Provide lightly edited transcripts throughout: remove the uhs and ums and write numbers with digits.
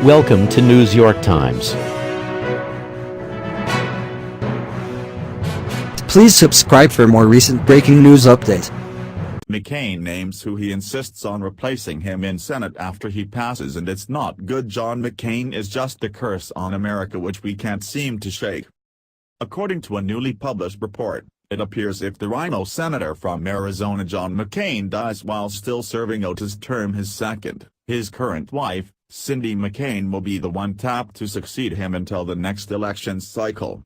Welcome to News York Times. Please subscribe for more recent breaking news updates. McCain names who he insists on replacing him in Senate after he passes, and it's not good. John McCain is just a curse on America which we can't seem to shake. According to a newly published report, it appears if the Rhino senator from Arizona John McCain dies while still serving out his term, his current wife, Cindy McCain, will be the one tapped to succeed him until the next election cycle.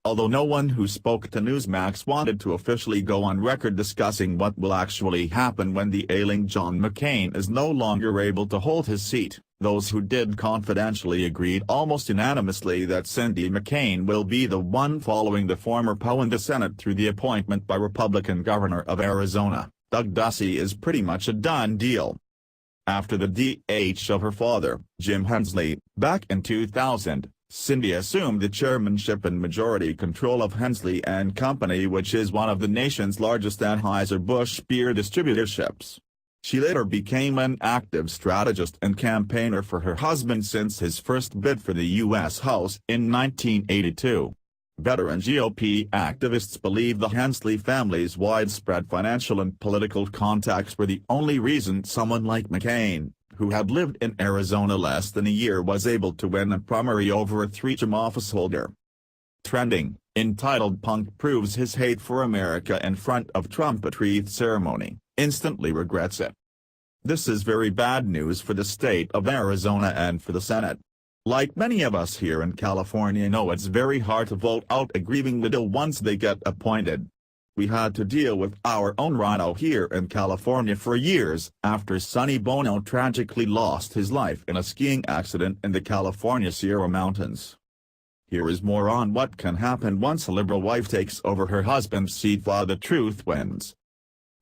Although no one who spoke to Newsmax wanted to officially go on record discussing what will actually happen when the ailing John McCain is no longer able to hold his seat, those who did confidentially agreed almost unanimously that Cindy McCain will be the one following the former Poe in the Senate through the appointment by Republican Governor of Arizona, Doug Ducey, is pretty much a done deal. After the DH of her father, Jim Hensley, back in 2000, Cindy assumed the chairmanship and majority control of Hensley and Company, which is one of the nation's largest Anheuser-Busch beer distributorships. She later became an active strategist and campaigner for her husband since his first bid for the U.S. House in 1982. Veteran GOP activists believe the Hensley family's widespread financial and political contacts were the only reason someone like McCain, who had lived in Arizona less than a year, was able to win a primary over a three-term officeholder. Trending, entitled "Punk Proves His Hate for America in Front of Trump at Wreath Ceremony, Instantly Regrets It." This is very bad news for the state of Arizona and for the Senate. Like many of us here in California know, it's very hard to vote out a grieving widow once they get appointed. We had to deal with our own Rhino here in California for years after Sonny Bono tragically lost his life in a skiing accident in the California Sierra Mountains. Here is more on what can happen once a liberal wife takes over her husband's seat while the truth wins.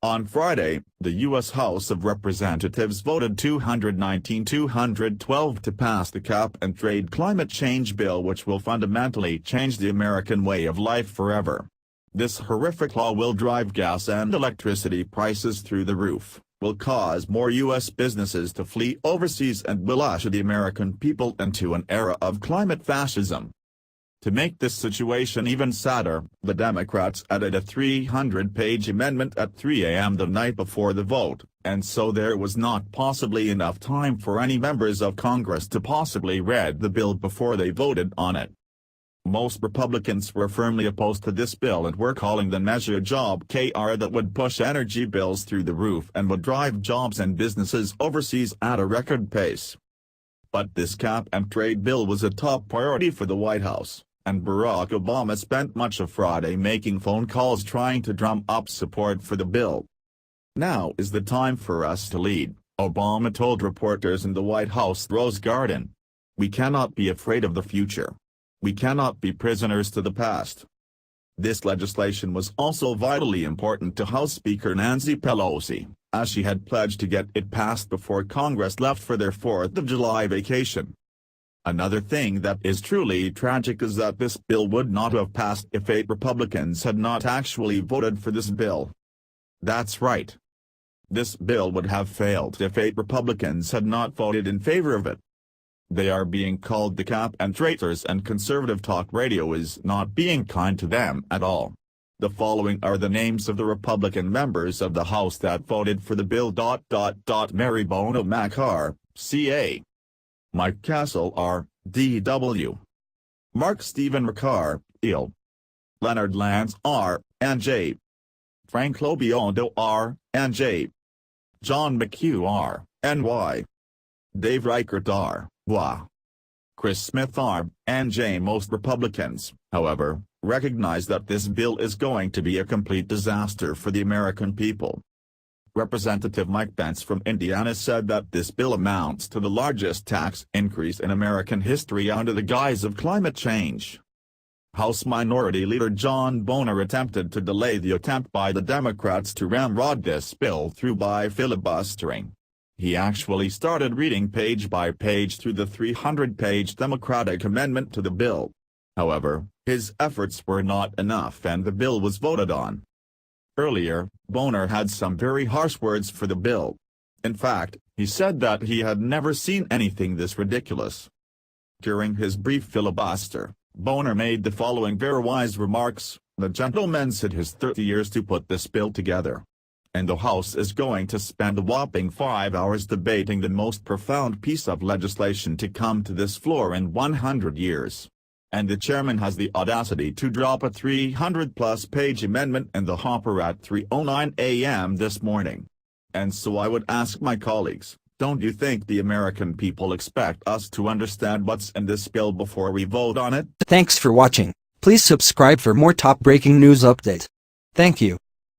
On Friday, the U.S. House of Representatives voted 219-212 to pass the Cap-and-Trade climate change bill, which will fundamentally change the American way of life forever. This horrific law will drive gas and electricity prices through the roof, will cause more U.S. businesses to flee overseas, and will usher the American people into an era of climate fascism. To make this situation even sadder, the Democrats added a 300-page amendment at 3 a.m. the night before the vote, and so there was not possibly enough time for any members of Congress to possibly read the bill before they voted on it. Most Republicans were firmly opposed to this bill and were calling the measure Job KR that would push energy bills through the roof and would drive jobs and businesses overseas at a record pace. But this cap-and-trade bill was a top priority for the White House, and Barack Obama spent much of Friday making phone calls trying to drum up support for the bill. "Now is the time for us to lead," Obama told reporters in the White House Rose Garden. "We cannot be afraid of the future. We cannot be prisoners to the past." This legislation was also vitally important to House Speaker Nancy Pelosi, as she had pledged to get it passed before Congress left for their 4th of July vacation. Another thing that is truly tragic is that this bill would not have passed if 8 Republicans had not actually voted for this bill. That's right. This bill would have failed if 8 Republicans had not voted in favor of it. They are being called the cap-and-traders, and conservative talk radio is not being kind to them at all. The following are the names of the Republican members of the House that voted for the bill: Mary Bono Makar, CA. Mike Castle, R. D.W. Mark Stephen Makar, IL. Leonard Lance, R. N.J. Frank Lobiondo, R. N.J. John McHugh, R. N.Y. Dave Reichert, R. Y. Chris Smith, R. N.J. Most Republicans, however, recognize that this bill is going to be a complete disaster for the American people. Representative Mike Pence from Indiana said that this bill amounts to the largest tax increase in American history under the guise of climate change. House Minority Leader John Boehner attempted to delay the attempt by the Democrats to ramrod this bill through by filibustering. He actually started reading page by page through the 300-page Democratic amendment to the bill. However, his efforts were not enough and the bill was voted on. Earlier, Boehner had some very harsh words for the bill. In fact, he said that he had never seen anything this ridiculous. During his brief filibuster, Boehner made the following very wise remarks: "The gentleman said his 30 years to put this bill together. And the House is going to spend a whopping 5 hours debating the most profound piece of legislation to come to this floor in 100 years. And the chairman has the audacity to drop a 300-plus page amendment in the hopper at 3:09 a.m. this morning. And so I would ask my colleagues, don't you think the American people expect us to understand what's in this bill before we vote on it?" Thanks for watching. Please subscribe for more top breaking news updates. Thank you.